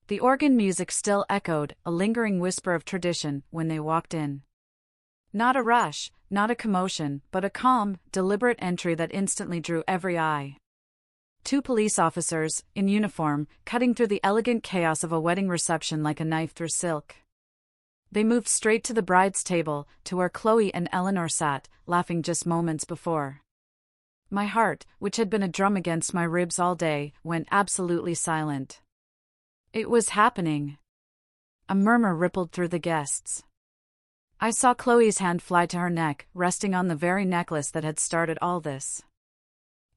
The organ music still echoed, a lingering whisper of tradition, when they walked in. Not a rush, not a commotion, but a calm, deliberate entry that instantly drew every eye. Two police officers, in uniform, cutting through the elegant chaos of a wedding reception like a knife through silk. They moved straight to the bride's table, to where Chloe and Eleanor sat, laughing just moments before. My heart, which had been a drum against my ribs all day, went absolutely silent. It was happening. A murmur rippled through the guests. I saw Chloe's hand fly to her neck, resting on the very necklace that had started all this.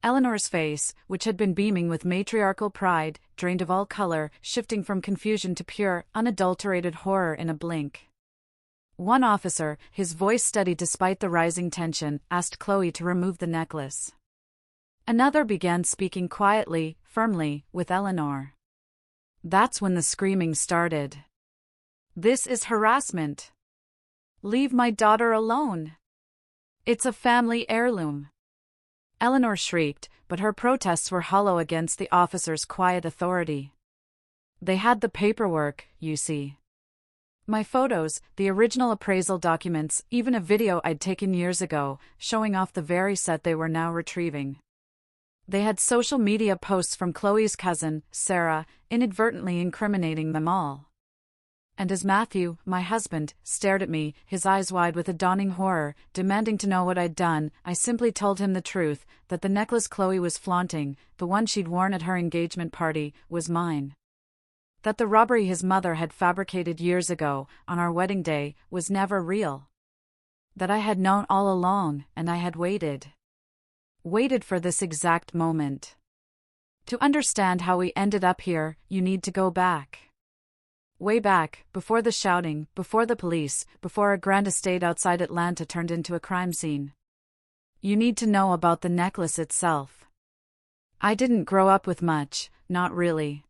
Eleanor's face, which had been beaming with matriarchal pride, drained of all color, shifting from confusion to pure, unadulterated horror in a blink. One officer, his voice steady despite the rising tension, asked Chloe to remove the necklace. Another began speaking quietly, firmly, with Eleanor. That's when the screaming started. "This is harassment. Leave my daughter alone. It's a family heirloom." Eleanor shrieked, but her protests were hollow against the officer's quiet authority. They had the paperwork, you see. My photos, the original appraisal documents, even a video I'd taken years ago, showing off the very set they were now retrieving. They had social media posts from Chloe's cousin, Sarah, inadvertently incriminating them all. And as Matthew, my husband, stared at me, his eyes wide with a dawning horror, demanding to know what I'd done, I simply told him the truth, that the necklace Chloe was flaunting, the one she'd worn at her engagement party, was mine. That the robbery his mother had fabricated years ago, on our wedding day, was never real. That I had known all along, and I had waited. Waited for this exact moment. To understand how we ended up here, you need to go back. Way back, before the shouting, before the police, before a grand estate outside Atlanta turned into a crime scene. You need to know about the necklace itself. I didn't grow up with much, not really.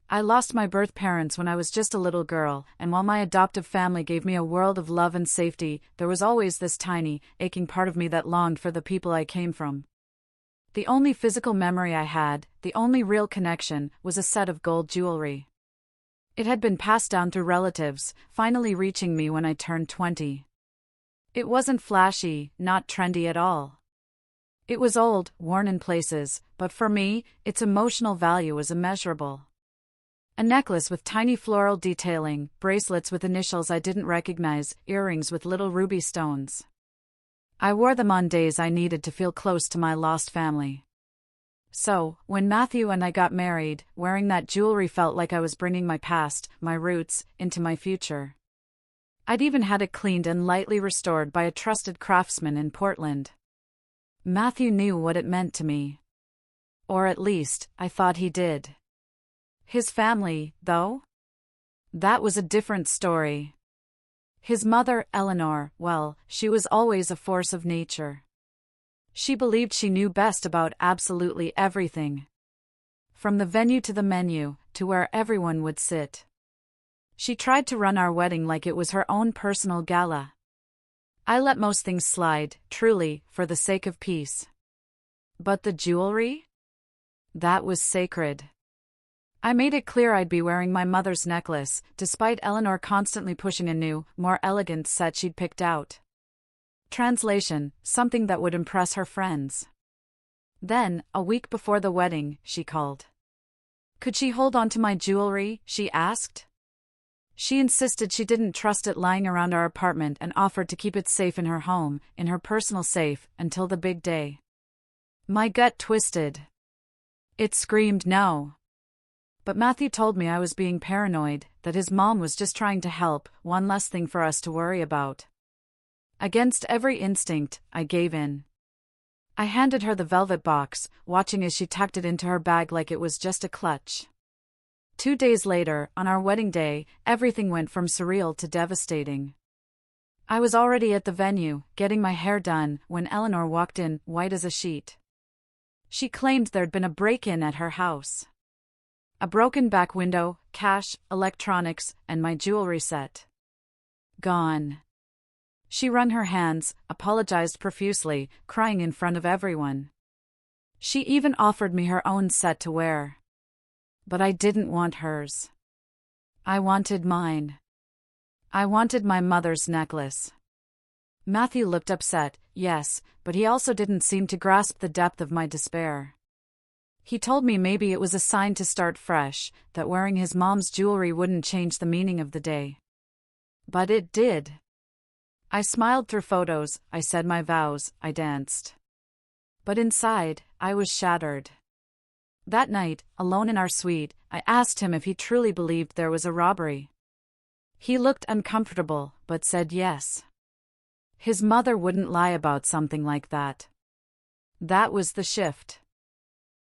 I lost my birth parents when I was just a little girl, and while my adoptive family gave me a world of love and safety, there was always this tiny, aching part of me that longed for the people I came from. The only physical memory I had, the only real connection, was a set of gold jewelry. It had been passed down through relatives, finally reaching me when I turned 20. It wasn't flashy, not trendy at all. It was old, worn in places, but for me, its emotional value was immeasurable. A necklace with tiny floral detailing, bracelets with initials I didn't recognize, earrings with little ruby stones. I wore them on days I needed to feel close to my lost family. So, when Matthew and I got married, wearing that jewelry felt like I was bringing my past, my roots, into my future. I'd even had it cleaned and lightly restored by a trusted craftsman in Portland. Matthew knew what it meant to me. Or at least, I thought he did. His family, though? That was a different story. His mother, Eleanor, well, she was always a force of nature. She believed she knew best about absolutely everything. From the venue to the menu, to where everyone would sit. She tried to run our wedding like it was her own personal gala. I let most things slide, truly, for the sake of peace. But the jewelry? That was sacred. I made it clear I'd be wearing my mother's necklace, despite Eleanor constantly pushing a new, more elegant set she'd picked out. Translation, something that would impress her friends. Then, a week before the wedding, she called. Could she hold on to my jewelry, she asked. She insisted she didn't trust it lying around our apartment and offered to keep it safe in her home, in her personal safe, until the big day. My gut twisted. It screamed no. But Matthew told me I was being paranoid, that his mom was just trying to help, one less thing for us to worry about. Against every instinct, I gave in. I handed her the velvet box, watching as she tucked it into her bag like it was just a clutch. 2 days later, on our wedding day, everything went from surreal to devastating. I was already at the venue, getting my hair done, when Eleanor walked in, white as a sheet. She claimed there'd been a break-in at her house. A broken back window, cash, electronics, and my jewelry set. Gone. She wrung her hands, apologized profusely, crying in front of everyone. She even offered me her own set to wear. But I didn't want hers. I wanted mine. I wanted my mother's necklace. Matthew looked upset, yes, but he also didn't seem to grasp the depth of my despair. He told me maybe it was a sign to start fresh, that wearing his mom's jewelry wouldn't change the meaning of the day. But it did. I smiled through photos, I said my vows, I danced. But inside, I was shattered. That night, alone in our suite, I asked him if he truly believed there was a robbery. He looked uncomfortable, but said yes. His mother wouldn't lie about something like that. That was the shift.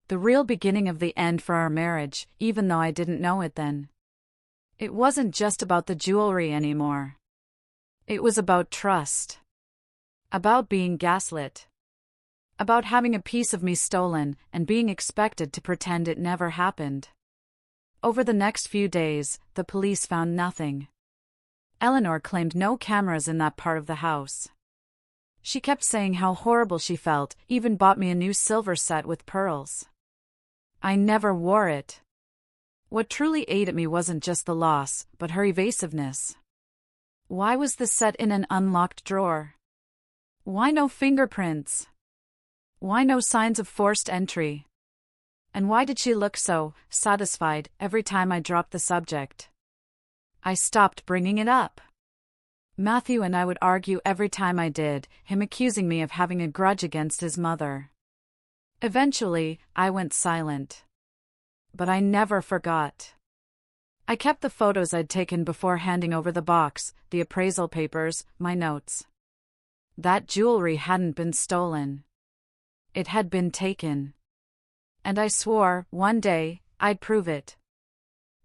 The real beginning of the end for our marriage, even though I didn't know it then. It wasn't just about the jewelry anymore. It was about trust. About being gaslit. About having a piece of me stolen and being expected to pretend it never happened. Over the next few days, the police found nothing. Eleanor claimed no cameras in that part of the house. She kept saying how horrible she felt, even bought me a new silver set with pearls. I never wore it. What truly ate at me wasn't just the loss, but her evasiveness. Why was the set in an unlocked drawer? Why no fingerprints? Why no signs of forced entry? And why did she look so satisfied every time I dropped the subject? I stopped bringing it up. Matthew and I would argue every time I did, him accusing me of having a grudge against his mother. Eventually, I went silent. But I never forgot. I kept the photos I'd taken before handing over the box, the appraisal papers, my notes. That jewelry hadn't been stolen. It had been taken. And I swore, one day, I'd prove it.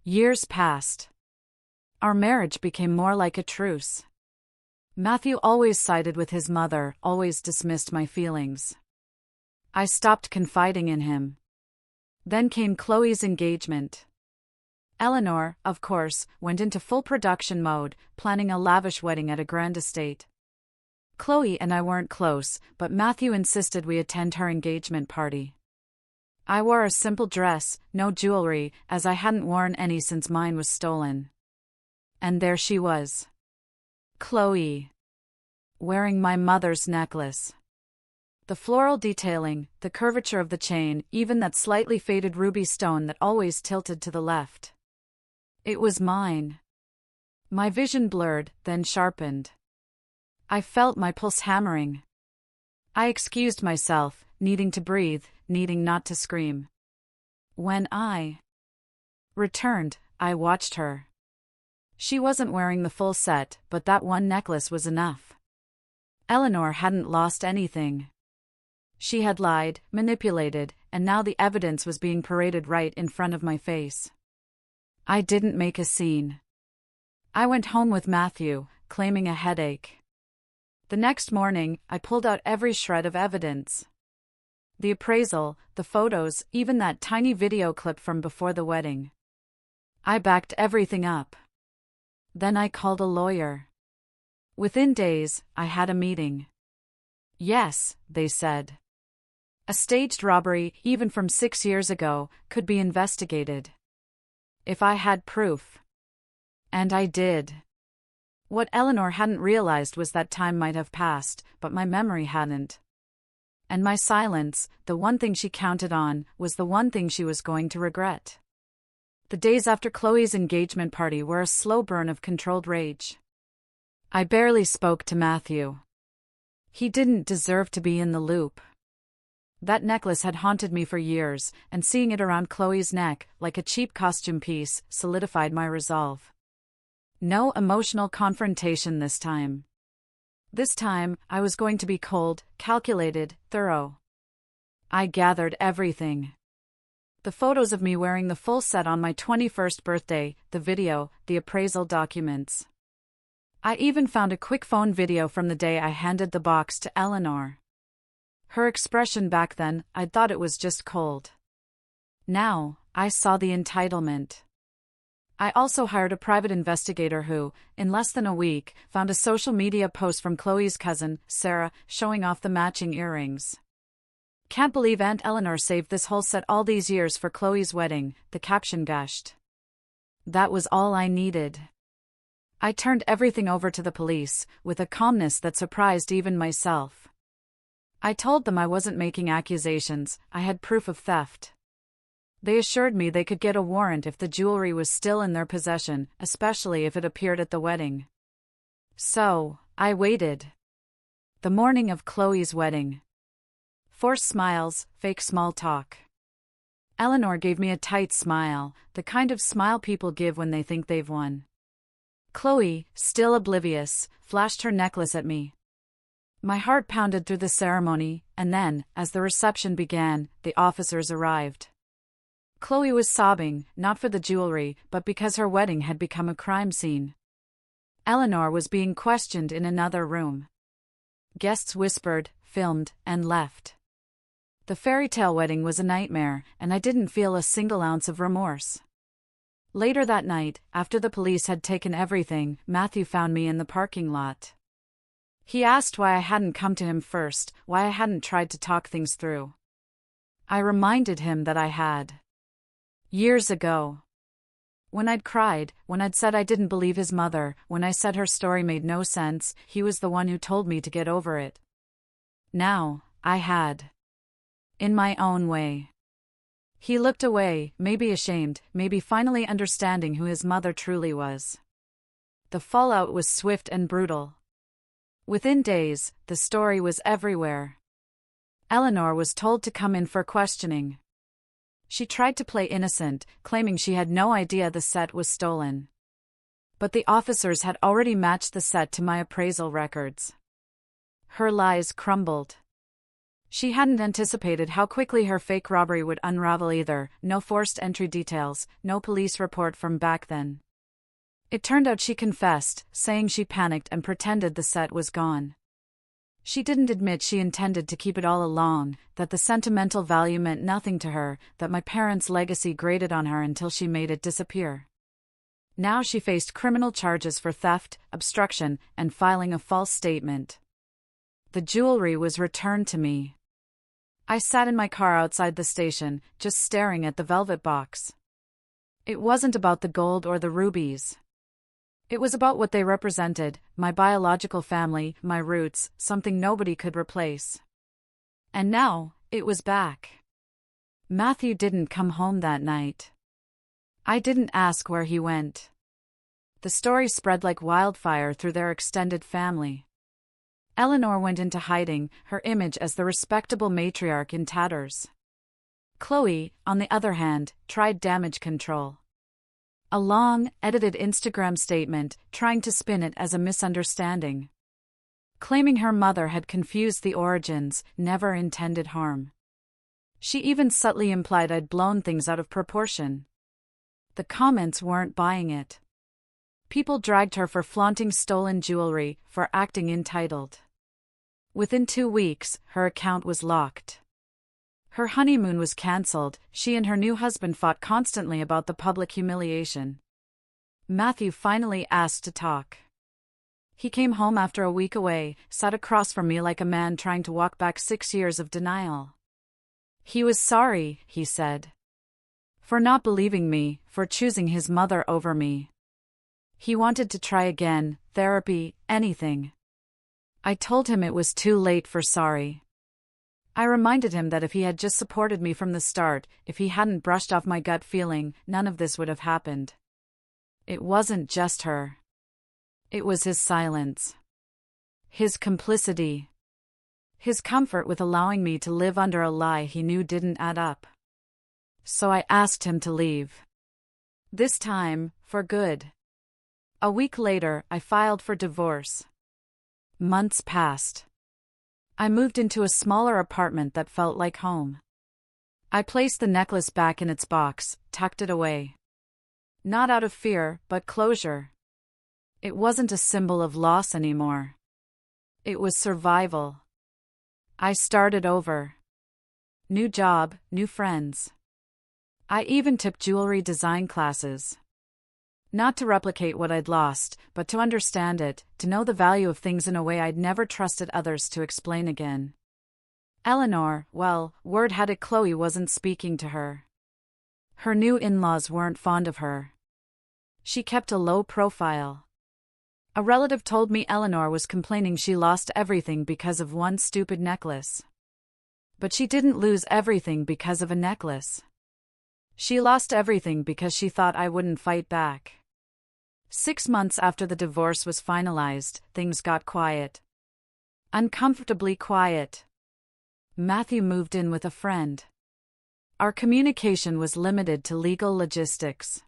Years passed. Our marriage became more like a truce. Matthew always sided with his mother, always dismissed my feelings. I stopped confiding in him. Then came Chloe's engagement. Eleanor, of course, went into full production mode, planning a lavish wedding at a grand estate. Chloe and I weren't close, but Matthew insisted we attend her engagement party. I wore a simple dress, no jewelry, as I hadn't worn any since mine was stolen. And there she was. Chloe. Wearing my mother's necklace. The floral detailing, the curvature of the chain, even that slightly faded ruby stone that always tilted to the left. It was mine. My vision blurred, then sharpened. I felt my pulse hammering. I excused myself, needing to breathe, needing not to scream. When I returned, I watched her. She wasn't wearing the full set, but that one necklace was enough. Eleanor hadn't lost anything. She had lied, manipulated, and now the evidence was being paraded right in front of my face. I didn't make a scene. I went home with Matthew, claiming a headache. The next morning, I pulled out every shred of evidence. The appraisal, the photos, even that tiny video clip from before the wedding. I backed everything up. Then I called a lawyer. Within days, I had a meeting. Yes, they said. A staged robbery, even from 6 years ago, could be investigated. If I had proof. And I did. What Eleanor hadn't realized was that time might have passed, but my memory hadn't. And my silence, the one thing she counted on, was the one thing she was going to regret. The days after Chloe's engagement party were a slow burn of controlled rage. I barely spoke to Matthew. He didn't deserve to be in the loop. That necklace had haunted me for years, and seeing it around Chloe's neck, like a cheap costume piece, solidified my resolve. No emotional confrontation this time. This time, I was going to be cold, calculated, thorough. I gathered everything. The photos of me wearing the full set on my 21st birthday, the video, the appraisal documents. I even found a quick phone video from the day I handed the box to Eleanor. Her expression back then, I'd thought it was just cold. Now, I saw the entitlement. I also hired a private investigator who, in less than a week, found a social media post from Chloe's cousin, Sarah, showing off the matching earrings. Can't believe Aunt Eleanor saved this whole set all these years for Chloe's wedding, the caption gushed. That was all I needed. I turned everything over to the police, with a calmness that surprised even myself. I told them I wasn't making accusations, I had proof of theft. They assured me they could get a warrant if the jewelry was still in their possession, especially if it appeared at the wedding. So, I waited. The morning of Chloe's wedding. Forced smiles, fake small talk. Eleanor gave me a tight smile, the kind of smile people give when they think they've won. Chloe, still oblivious, flashed her necklace at me. My heart pounded through the ceremony, and then, as the reception began, the officers arrived. Chloe was sobbing, not for the jewelry, but because her wedding had become a crime scene. Eleanor was being questioned in another room. Guests whispered, filmed, and left. The fairy tale wedding was a nightmare, and I didn't feel a single ounce of remorse. Later that night, after the police had taken everything, Matthew found me in the parking lot. He asked why I hadn't come to him first, why I hadn't tried to talk things through. I reminded him that I had. Years ago. When I'd cried, when I'd said I didn't believe his mother, when I said her story made no sense, he was the one who told me to get over it. Now, I had. In my own way. He looked away, maybe ashamed, maybe finally understanding who his mother truly was. The fallout was swift and brutal. Within days, the story was everywhere. Eleanor was told to come in for questioning. She tried to play innocent, claiming she had no idea the set was stolen. But the officers had already matched the set to my appraisal records. Her lies crumbled. She hadn't anticipated how quickly her fake robbery would unravel either, no forced entry details, no police report from back then. It turned out she confessed, saying she panicked and pretended the set was gone. She didn't admit she intended to keep it all along, that the sentimental value meant nothing to her, that my parents' legacy grated on her until she made it disappear. Now she faced criminal charges for theft, obstruction, and filing a false statement. The jewelry was returned to me. I sat in my car outside the station, just staring at the velvet box. It wasn't about the gold or the rubies. It was about what they represented, my biological family, my roots, something nobody could replace. And now, it was back. Matthew didn't come home that night. I didn't ask where he went. The story spread like wildfire through their extended family. Eleanor went into hiding, her image as the respectable matriarch in tatters. Chloe, on the other hand, tried damage control. A long, edited Instagram statement, trying to spin it as a misunderstanding. Claiming her mother had confused the origins, never intended harm. She even subtly implied I'd blown things out of proportion. The comments weren't buying it. People dragged her for flaunting stolen jewelry, for acting entitled. Within 2 weeks, her account was locked. Her honeymoon was cancelled, she and her new husband fought constantly about the public humiliation. Matthew finally asked to talk. He came home after a week away, sat across from me like a man trying to walk back 6 years of denial. He was sorry, he said. For not believing me, for choosing his mother over me. He wanted to try again, therapy, anything. I told him it was too late for sorry. I reminded him that if he had just supported me from the start, if he hadn't brushed off my gut feeling, none of this would have happened. It wasn't just her. It was his silence. His complicity. His comfort with allowing me to live under a lie he knew didn't add up. So I asked him to leave. This time, for good. A week later, I filed for divorce. Months passed. I moved into a smaller apartment that felt like home. I placed the necklace back in its box, tucked it away. Not out of fear, but closure. It wasn't a symbol of loss anymore. It was survival. I started over. New job, new friends. I even took jewelry design classes. Not to replicate what I'd lost, but to understand it, to know the value of things in a way I'd never trusted others to explain again. Eleanor, well, word had it Chloe wasn't speaking to her. Her new in-laws weren't fond of her. She kept a low profile. A relative told me Eleanor was complaining she lost everything because of one stupid necklace. But she didn't lose everything because of a necklace. She lost everything because she thought I wouldn't fight back. 6 months after the divorce was finalized, things got quiet. Uncomfortably quiet. Matthew moved in with a friend. Our communication was limited to legal logistics.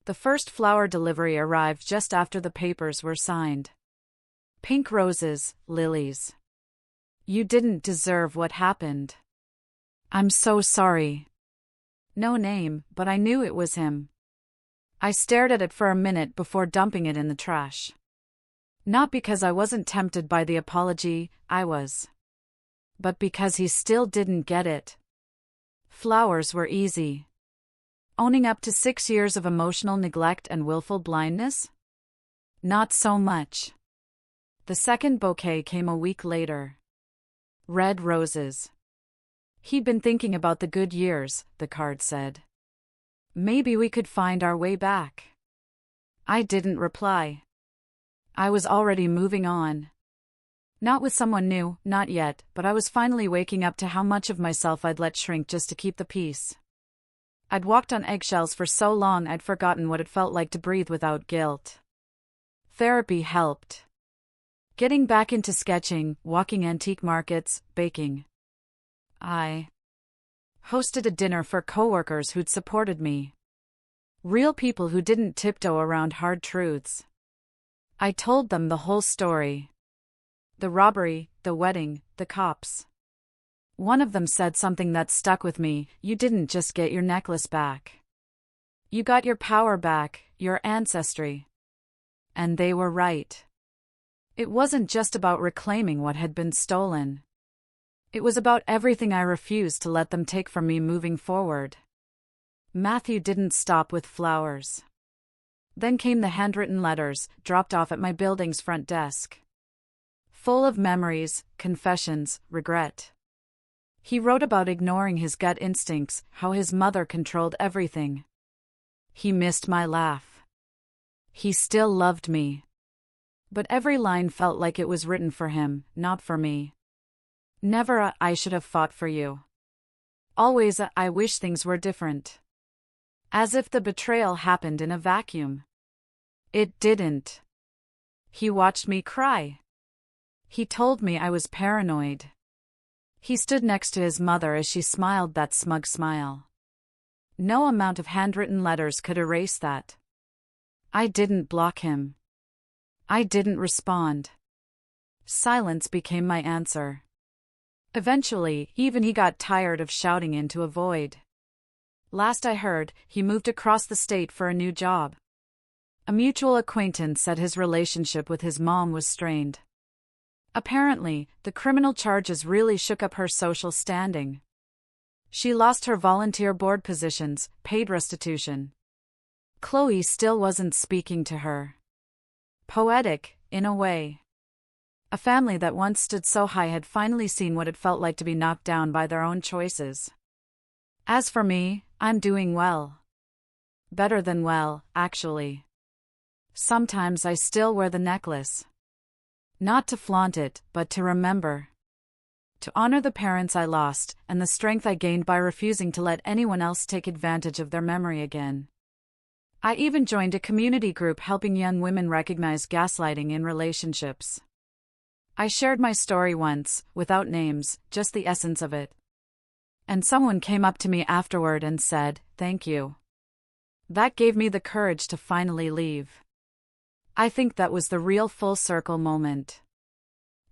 The first flower delivery arrived just after the papers were signed. Pink roses, lilies. You didn't deserve what happened. I'm so sorry. No name, but I knew it was him. I stared at it for a minute before dumping it in the trash. Not because I wasn't tempted by the apology, I was. But because he still didn't get it. Flowers were easy. Owning up to 6 years of emotional neglect and willful blindness? Not so much. The second bouquet came a week later. Red roses. He'd been thinking about the good years, the card said. Maybe we could find our way back. I didn't reply. I was already moving on. Not with someone new, not yet, but I was finally waking up to how much of myself I'd let shrink just to keep the peace. I'd walked on eggshells for so long I'd forgotten what it felt like to breathe without guilt. Therapy helped. Getting back into sketching, walking antique markets, baking. I hosted a dinner for coworkers who'd supported me. Real people who didn't tiptoe around hard truths. I told them the whole story. The robbery, the wedding, the cops. One of them said something that stuck with me: you didn't just get your necklace back. You got your power back, your ancestry. And they were right. It wasn't just about reclaiming what had been stolen. It was about everything I refused to let them take from me moving forward. Matthew didn't stop with flowers. Then came the handwritten letters, dropped off at my building's front desk. Full of memories, confessions, regret. He wrote about ignoring his gut instincts, how his mother controlled everything. He missed my laugh. He still loved me. But every line felt like it was written for him, not for me. Never a "I should have fought for you." Always a "I wish things were different." As if the betrayal happened in a vacuum. It didn't. He watched me cry. He told me I was paranoid. He stood next to his mother as she smiled that smug smile. No amount of handwritten letters could erase that. I didn't block him. I didn't respond. Silence became my answer. Eventually, even he got tired of shouting into a void. Last I heard, he moved across the state for a new job. A mutual acquaintance said his relationship with his mom was strained. Apparently, the criminal charges really shook up her social standing. She lost her volunteer board positions, paid restitution. Chloe still wasn't speaking to her. Poetic, in a way. A family that once stood so high had finally seen what it felt like to be knocked down by their own choices. As for me, I'm doing well. Better than well, actually. Sometimes I still wear the necklace. Not to flaunt it, but to remember. To honor the parents I lost, and the strength I gained by refusing to let anyone else take advantage of their memory again. I even joined a community group helping young women recognize gaslighting in relationships. I shared my story once, without names, just the essence of it. And someone came up to me afterward and said, "Thank you." That gave me the courage to finally leave. I think that was the real full circle moment.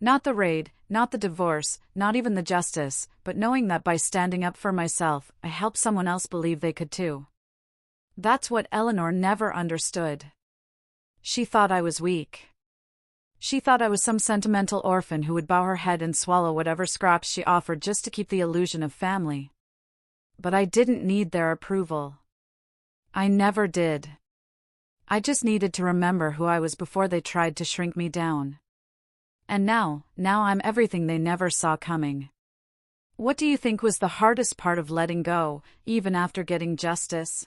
Not the raid, not the divorce, not even the justice, but knowing that by standing up for myself, I helped someone else believe they could too. That's what Eleanor never understood. She thought I was weak. She thought I was some sentimental orphan who would bow her head and swallow whatever scraps she offered just to keep the illusion of family. But I didn't need their approval. I never did. I just needed to remember who I was before they tried to shrink me down. And now I'm everything they never saw coming. What do you think was the hardest part of letting go, even after getting justice?